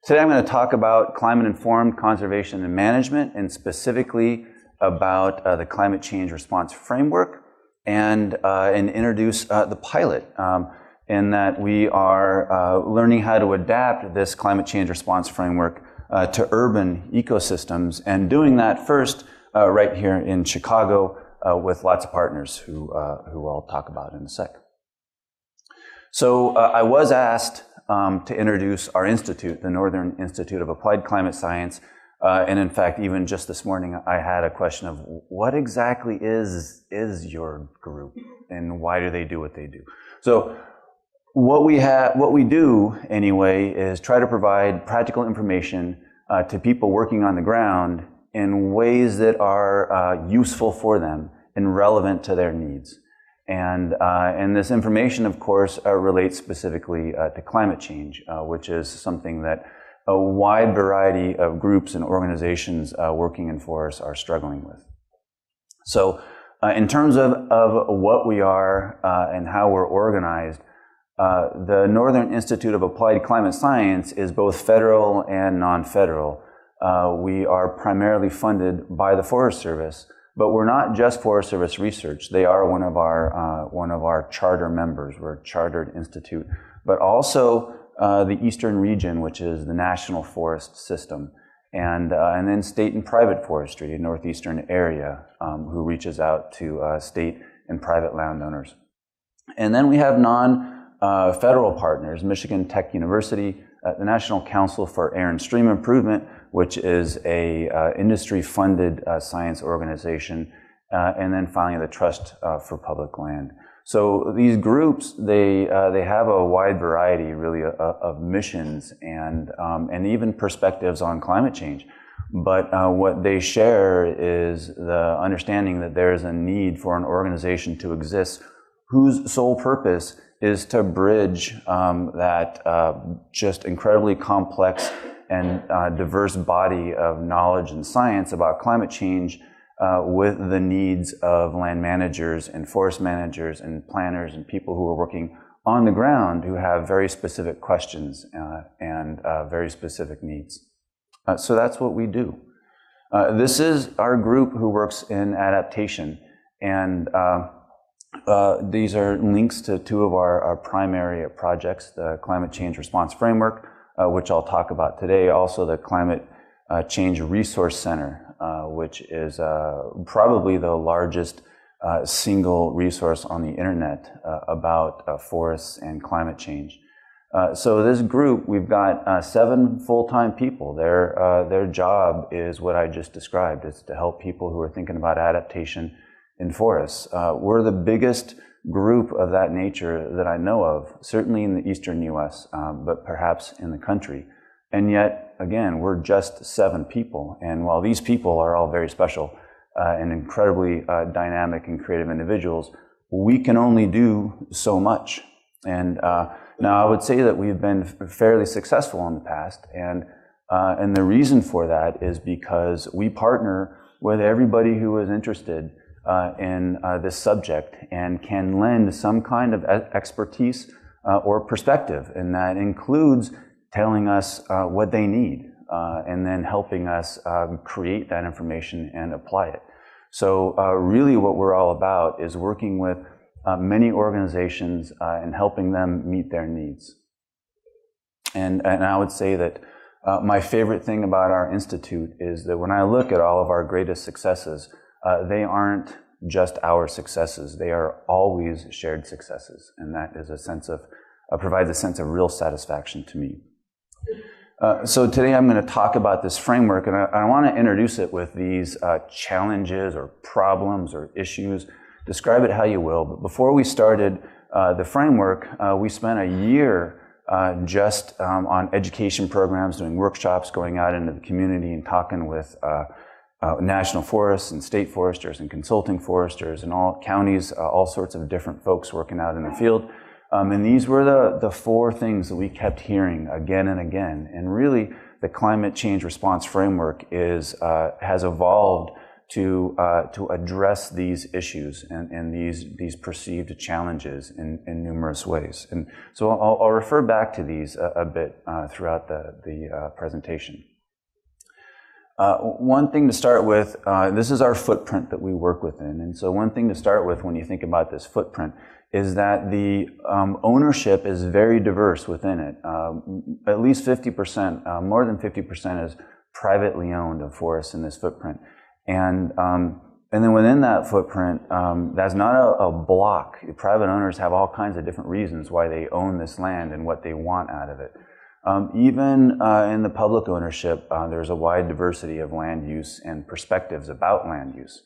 Today I'm going to talk about climate-informed conservation and management, and specifically about the climate change response framework, and introduce the pilot, in that we are learning how to adapt this climate change response framework to urban ecosystems, and doing that first right here in Chicago with lots of partners who I'll talk about in a sec. So I was asked to introduce our institute, the Northern Institute of Applied Climate Science, and in fact, even just this morning, I had a question of what exactly is your group, and why do they do what they do? So what we do anyway is try to provide practical information to people working on the ground in ways that are useful for them and relevant to their needs. And this information, of course, relates specifically to climate change, which is something that a wide variety of groups and organizations working in forests are struggling with. So in terms of what we are and how we're organized, the Northern Institute of Applied Climate Science is both federal and non-federal. We are primarily funded by the Forest Service, but we're not just Forest Service research. They are one of our charter members. We're a chartered institute, but also the Eastern region, which is the National Forest System, and then state and private forestry, a northeastern area, who reaches out to state and private landowners. And then we have non-federal partners: Michigan Tech University, the National Council for Air and Stream Improvement, which is a industry-funded science organization, and then finally the Trust for Public Land. So these groups, they have a wide variety, really, of missions and even perspectives on climate change. But what they share is the understanding that there is a need for an organization to exist whose sole purpose is to bridge that just incredibly complex and diverse body of knowledge and science about climate change with the needs of land managers and forest managers and planners and people who are working on the ground who have very specific questions and very specific needs. So that's what we do. This is our group who works in adaptation, and these are links to two of our primary projects: the Climate Change Response Framework, which I'll talk about today, also the Climate Change Resource Center, which is probably the largest single resource on the internet about forests and climate change. So this group, we've got 7 full-time people. Their job is what I just described. It's to help people who are thinking about adaptation in forests. We're the biggest group of that nature that I know of, certainly in the eastern U.S., but perhaps in the country. And yet, again, we're just 7 people. And while these people are all very special and incredibly dynamic and creative individuals, we can only do so much. And now I would say that we've been fairly successful in the past. And the reason for that is because we partner with everybody who is interested in this subject and can lend some kind of expertise or perspective, and that includes telling us what they need and then helping us create that information and apply it. So really what we're all about is working with many organizations and helping them meet their needs. And I would say that my favorite thing about our institute is that when I look at all of our greatest successes, they aren't just our successes. They are always shared successes, and that is provides a sense of real satisfaction to me. So today I'm going to talk about this framework, and I want to introduce it with these challenges or problems or issues. Describe it how you will. But before we started the framework, we spent a year just on education programs, doing workshops, going out into the community and talking with national forests and state foresters and consulting foresters and all counties, all sorts of different folks working out in the field. And these were the 4 things that we kept hearing again and again. And really, the climate change response framework has evolved to address these issues and these perceived challenges in numerous ways. And so I'll refer back to these a bit throughout the presentation. One thing to start with, this is our footprint that we work within. And so one thing to start with when you think about this footprint is that the ownership is very diverse within it. At least 50%, more than 50% is privately owned of forests in this footprint. And then within that footprint, that's not a block. Private owners have all kinds of different reasons why they own this land and what they want out of it. Even in the public ownership, there's a wide diversity of land use and perspectives about land use.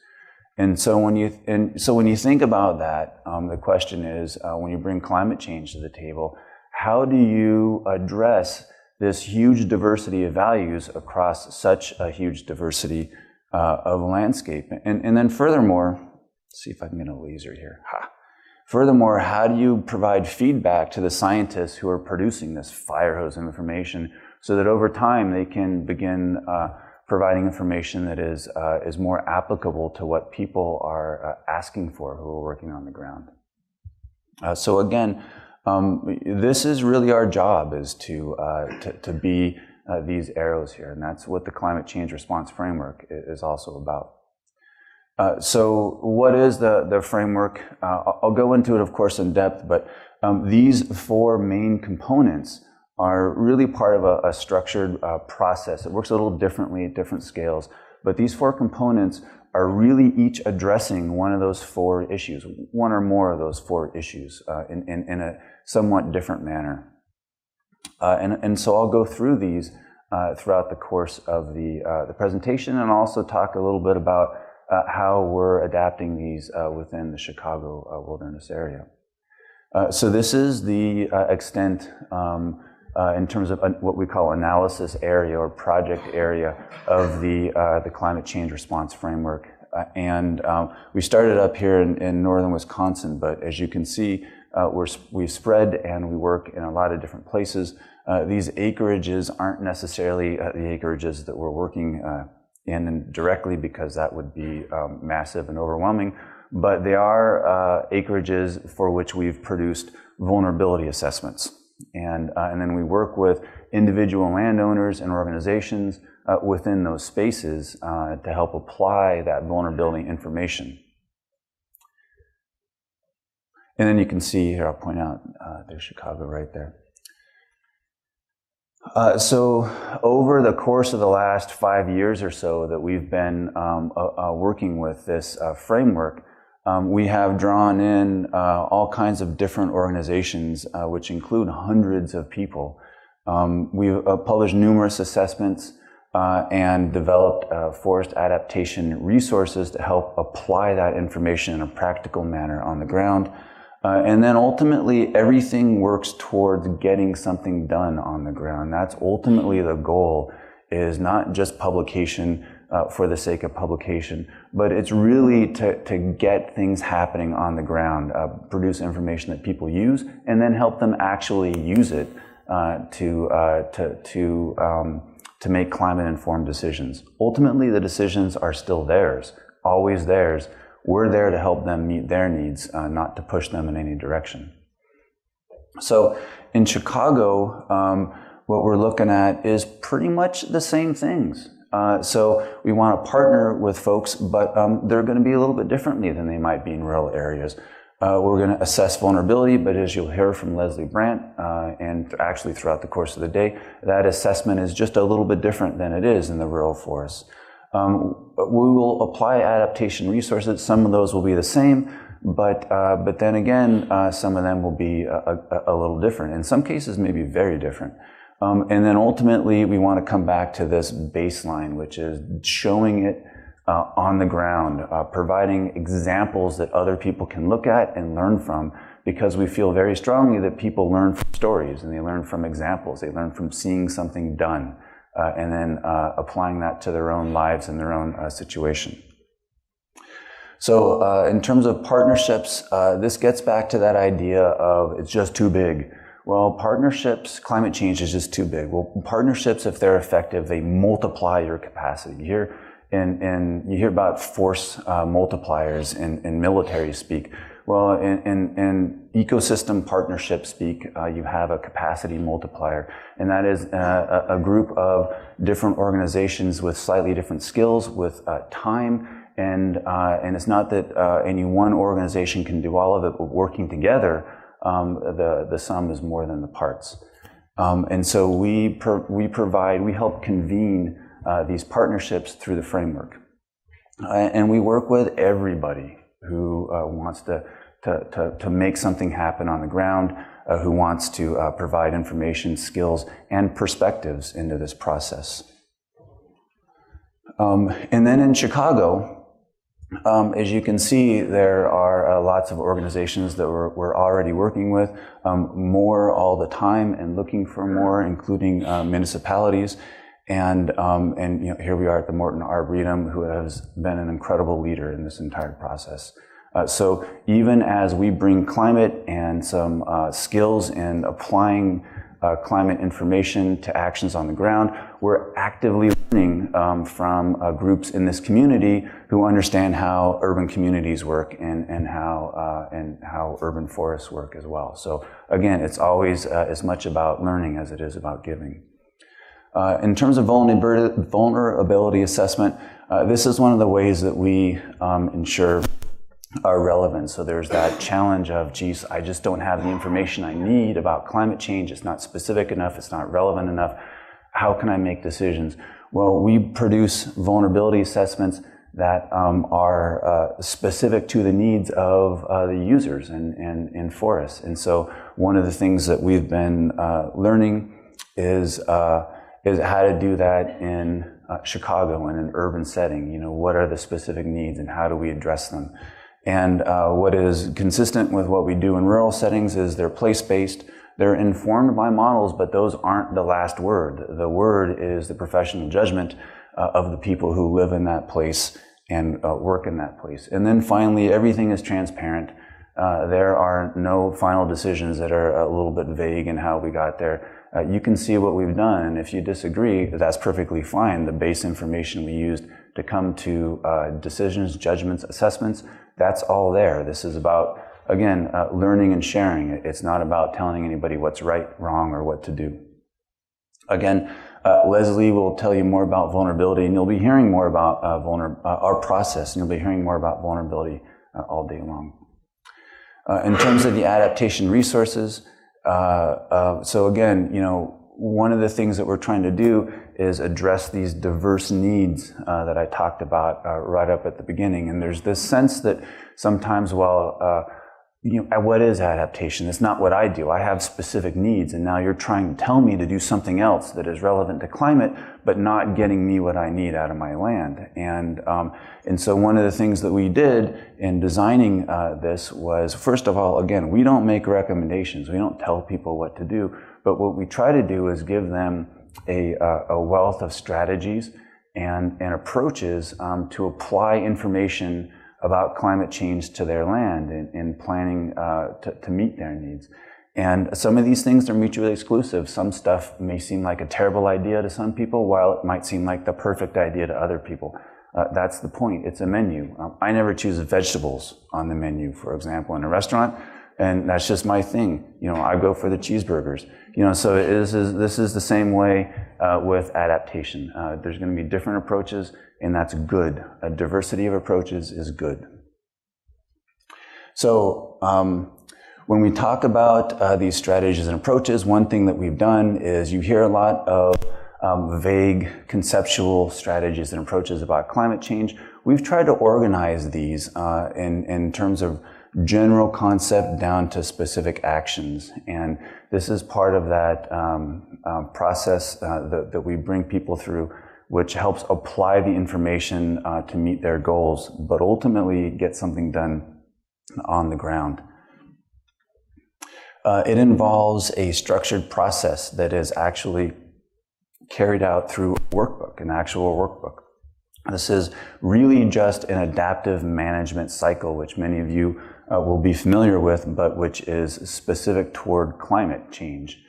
And so when you think about that, the question is, when you bring climate change to the table, how do you address this huge diversity of values across such a huge diversity of landscape? And then furthermore, let's see if I can get a laser here. Furthermore, how do you provide feedback to the scientists who are producing this fire hose of information so that over time they can begin providing information that is more applicable to what people are asking for who are working on the ground? So again, this is really our job, is to be these arrows here, and that's what the climate change response framework is also about. So what is the framework? I'll go into it, of course, in depth, but these four main components are really part of a structured process. It works a little differently at different scales, but these four components are really each addressing one of those four issues, one or more of those four issues in a somewhat different manner. And so I'll go through these throughout the course of the presentation, and also talk a little bit about how we're adapting these within the Chicago wilderness area. So this is the extent in terms of what we call analysis area or project area of the climate change response framework. And we started up here in northern Wisconsin, but as you can see, we spread and we work in a lot of different places. These acreages aren't necessarily the acreages that we're working in directly, because that would be massive and overwhelming, but they are acreages for which we've produced vulnerability assessments. And then we work with individual landowners and organizations within those spaces to help apply that vulnerability information. And then you can see here, I'll point out, there's Chicago right there. So over the course of the last 5 years or so that we've been working with this framework, we have drawn in all kinds of different organizations, which include hundreds of people. We've published numerous assessments and developed forest adaptation resources to help apply that information in a practical manner on the ground. And then ultimately, everything works towards getting something done on the ground. That's ultimately the goal, is not just publication for the sake of publication, but it's really to get things happening on the ground, produce information that people use, and then help them actually use it to make climate-informed decisions. Ultimately, the decisions are still theirs, always theirs. We're there to help them meet their needs, not to push them in any direction. So in Chicago, what we're looking at is pretty much the same things. So we want to partner with folks, but they're going to be a little bit differently than they might be in rural areas. We're going to assess vulnerability, but as you'll hear from Leslie Brandt, and actually throughout the course of the day, that assessment is just a little bit different than it is in the rural forests. We will apply adaptation resources. Some of those will be the same, but then again, some of them will be a little different. In some cases, maybe very different. And then ultimately, we want to come back to this baseline, which is showing it on the ground, providing examples that other people can look at and learn from, because we feel very strongly that people learn from stories and they learn from examples. They learn from seeing something done. And then applying that to their own lives and their own situation. So in terms of partnerships, this gets back to that idea of it's just too big. Well, partnerships, climate change is just too big. Well, partnerships, if they're effective, they multiply your capacity. Here and you hear about force multipliers in military speak. Well, in ecosystem partnership speak, you have a capacity multiplier, and that is a group of different organizations with slightly different skills, with time, and it's not that any one organization can do all of it, but working together, the sum is more than the parts. And so we help convene these partnerships through the framework, and we work with everybody who wants to make something happen on the ground, who wants to provide information, skills, and perspectives into this process. And then in Chicago, as you can see, there are lots of organizations that we're already working with, more all the time and looking for more, including municipalities. And you know, here we are at the Morton Arboretum, who has been an incredible leader in this entire process. So even as we bring climate and some skills in applying climate information to actions on the ground, we're actively learning from groups in this community who understand how urban communities work and how urban forests work as well. So again, it's always as much about learning as it is about giving. In terms of vulnerability assessment, this is one of the ways that we ensure our relevance. So there's that challenge of, geez, I just don't have the information I need about climate change. It's not specific enough. It's not relevant enough. How can I make decisions? Well, we produce vulnerability assessments that are specific to the needs of the users in forests. And so one of the things that we've been learning is how to do that in Chicago in an urban setting. You know, what are the specific needs and how do we address them? And what is consistent with what we do in rural settings is they're place-based. They're informed by models, but those aren't the last word. The word is the professional judgment of the people who live in that place and work in that place. And then finally, everything is transparent. There are no final decisions that are a little bit vague in how we got there. You can see what we've done, and if you disagree, that's perfectly fine. The base information we used to come to decisions, judgments, assessments, that's all there. This is about, again, learning and sharing. It's not about telling anybody what's right, wrong, or what to do. Again, Leslie will tell you more about vulnerability, and you'll be hearing more about our process, and you'll be hearing more about vulnerability all day long. In terms of the adaptation resources, so again, you know, one of the things that we're trying to do is address these diverse needs that I talked about right up at the beginning. And there's this sense that sometimes, well, you know, what is adaptation? It's not what I do. I have specific needs, and now you're trying to tell me to do something else that is relevant to climate, but not getting me what I need out of my land. And so one of the things that we did in designing this was, first of all, again, we don't make recommendations. We don't tell people what to do. But what we try to do is give them a wealth of strategies and approaches to apply information about climate change to their land in planning to meet their needs. And some of these things are mutually exclusive. Some stuff may seem like a terrible idea to some people, while it might seem like the perfect idea to other people. That's the point. It's a menu. I never choose vegetables on the menu, for example, in a restaurant. And that's just my thing. You know, I go for the cheeseburgers. You know, so this is the same way with adaptation. There's going to be different approaches, and that's good. A diversity of approaches is good. So when we talk about these strategies and approaches, one thing that we've done is you hear a lot of vague conceptual strategies and approaches about climate change. We've tried to organize these in terms of general concept down to specific actions. And this is part of that process that we bring people through, which helps apply the information to meet their goals, but ultimately get something done on the ground. It involves a structured process that is actually carried out through a workbook, an actual workbook. This is really just an adaptive management cycle, which many of you will be familiar with, but which is specific toward climate change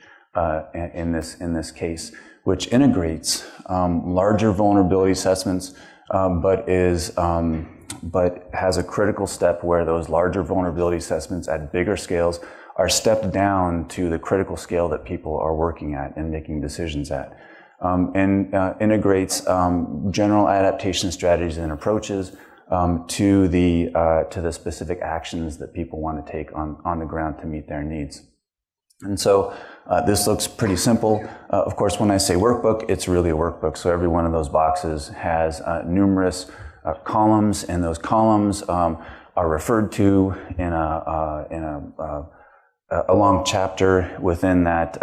in this case, which integrates larger vulnerability assessments but has a critical step where those larger vulnerability assessments at bigger scales are stepped down to the critical scale that people are working at and making decisions at, and integrates general adaptation strategies and approaches to the specific actions that people want to take on the ground to meet their needs. And so this looks pretty simple. Of course, when I say workbook, it's really a workbook. So every one of those boxes has numerous columns, and those columns are referred to in a long chapter within that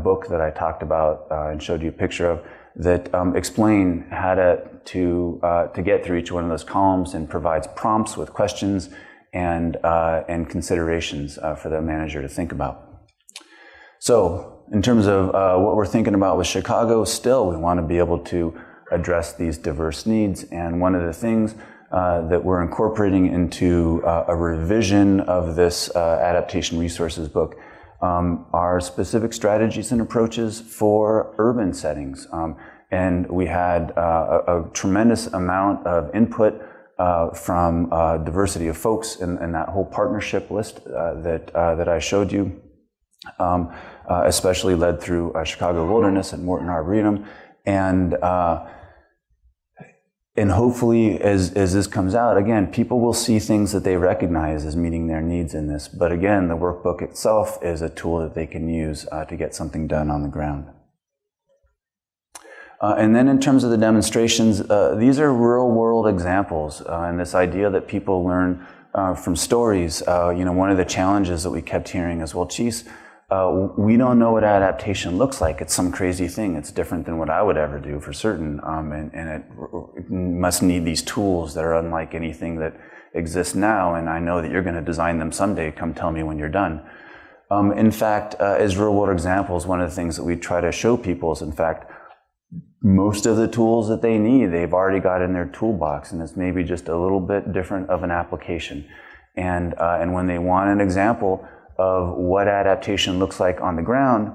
book that I talked about and showed you a picture of, that explain how to get through each one of those columns, and provides prompts with questions and considerations for the manager to think about. So in terms of what we're thinking about with Chicago, still we want to be able to address these diverse needs, and one of the things that we're incorporating into a revision of this adaptation resources book are specific strategies and approaches for urban settings. And we had a tremendous amount of input from diversity of folks in that whole partnership list that I showed you, especially led through Chicago Wilderness and Morton Arboretum. And hopefully, as this comes out, again, people will see things that they recognize as meeting their needs in this. But again, the workbook itself is a tool that they can use to get something done on the ground. And then in terms of the demonstrations, these are real-world examples, and this idea that people learn from stories. One of the challenges that we kept hearing is, well, geez, we don't know what adaptation looks like. It's some crazy thing. It's different than what I would ever do for certain. And it must need these tools that are unlike anything that exists now. And I know that you're going to design them someday. Come tell me when you're done. In fact, as real world examples, one of the things that we try to show people is, in fact, most of the tools that they need, they've already got in their toolbox. And it's maybe just a little bit different of an application. And when they want an example of what adaptation looks like on the ground,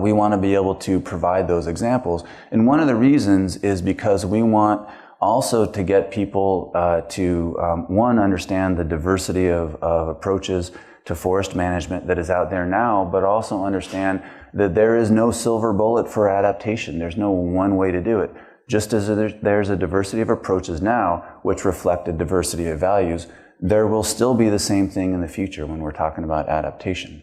we want to be able to provide those examples. And one of the reasons is because we want also to get people to, one, understand the diversity of approaches to forest management that is out there now, but also understand that there is no silver bullet for adaptation. There's no one way to do it. Just as there's a diversity of approaches now, which reflect a diversity of values, there will still be the same thing in the future when we're talking about adaptation.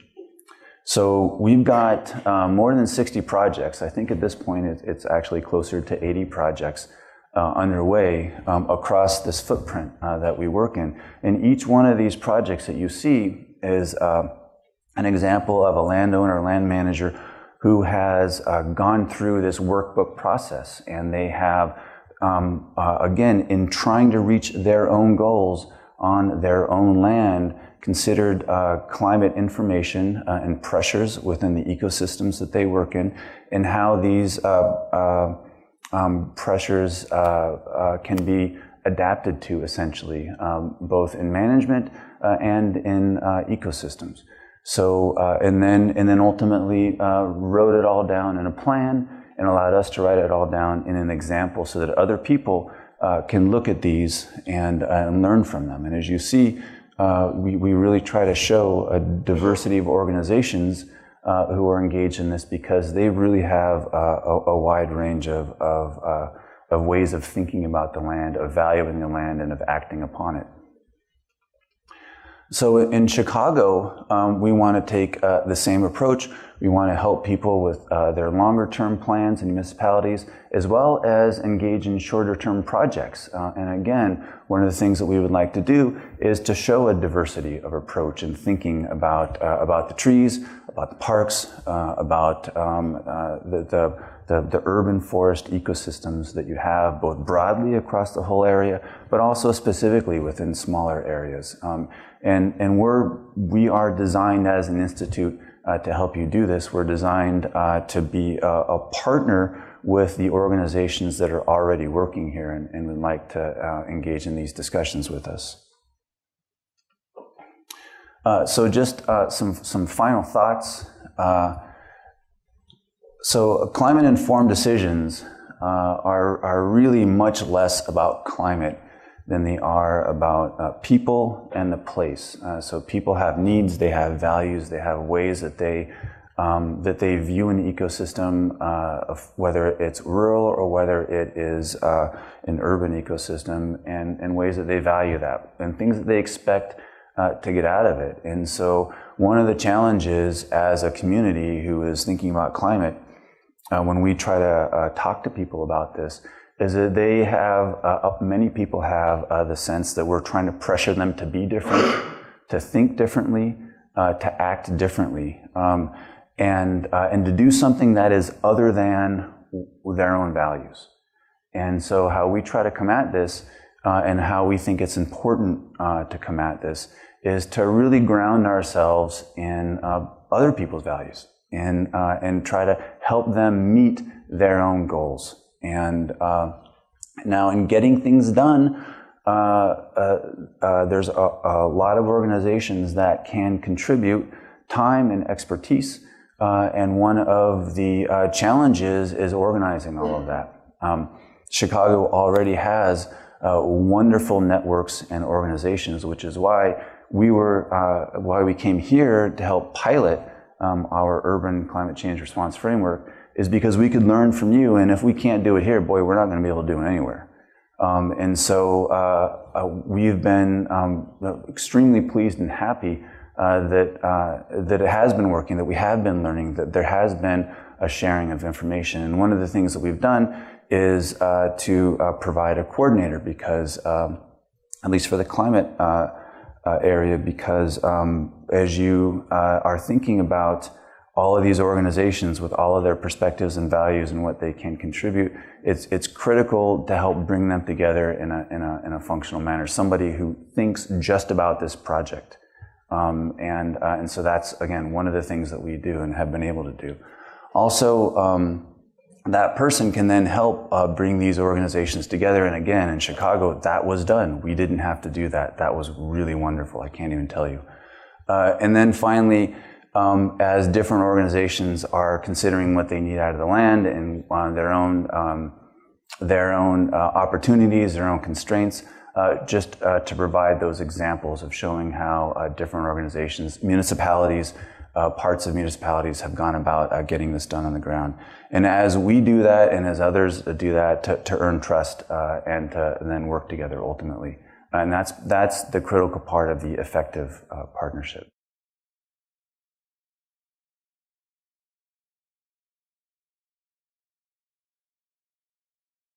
So we've got more than 60 projects. I think at this point it's actually closer to 80 projects underway across this footprint that we work in. And each one of these projects that you see is an example of a landowner or land manager who has gone through this workbook process. And they have, again, in trying to reach their own goals on their own land, considered climate information and pressures within the ecosystems that they work in, and how these pressures can be adapted to, essentially, both in management and in ecosystems. So, and then ultimately wrote it all down in a plan and allowed us to write it all down in an example so that other people can look at these and learn from them. And as you see, we really try to show a diversity of organizations who are engaged in this, because they really have a wide range of ways of thinking about the land, of valuing the land, and of acting upon it. So in Chicago, we want to take the same approach. We want to help people with their longer-term plans in municipalities, as well as engage in shorter-term projects. And again, one of the things that we would like to do is to show a diversity of approach and thinking about the trees, about the parks, about the urban forest ecosystems that you have, both broadly across the whole area, but also specifically within smaller areas. And we are designed as an institute to help you do this. We're designed to be a partner with the organizations that are already working here and would like to engage in these discussions with us. So just some final thoughts. So climate-informed decisions are really much less about climate than they are about people and the place. So people have needs, they have values, they have ways that they view an ecosystem, whether it's rural or whether it is an urban ecosystem, and ways that they value that, and things that they expect to get out of it. And so one of the challenges as a community who is thinking about climate, when we try to talk to people about this, is that they have, many people have the sense that we're trying to pressure them to be different, to think differently, to act differently, and to do something that is other than their own values. And so how we try to come at this, and how we think it's important to come at this, is to really ground ourselves in other people's values, and try to help them meet their own goals. And now, in getting things done, there's a lot of organizations that can contribute time and expertise, and one of the challenges is organizing all of that. Chicago already has wonderful networks and organizations, which is why we came here to help pilot our urban climate change response framework, is because we could learn from you, and if we can't do it here, boy, we're not going to be able to do it anywhere. And so we've been extremely pleased and happy that it has been working, that we have been learning, that there has been a sharing of information. And one of the things that we've done is to provide a coordinator, because, at least for the climate area, because as you are thinking about all of these organizations with all of their perspectives and values and what they can contribute, it's critical to help bring them together in a functional manner. Somebody who thinks just about this project, and so that's, again, one of the things that we do and have been able to do. Also, that person can then help bring these organizations together. And again, in Chicago, that was done. We didn't have to do that. That was really wonderful. I can't even tell you. And then finally, as different organizations are considering what they need out of the land and their own opportunities, their own constraints, just to provide those examples of showing how different organizations, municipalities, parts of municipalities have gone about getting this done on the ground. And as we do that, and as others do that, to earn trust and to then work together ultimately. And that's the critical part of the effective partnership.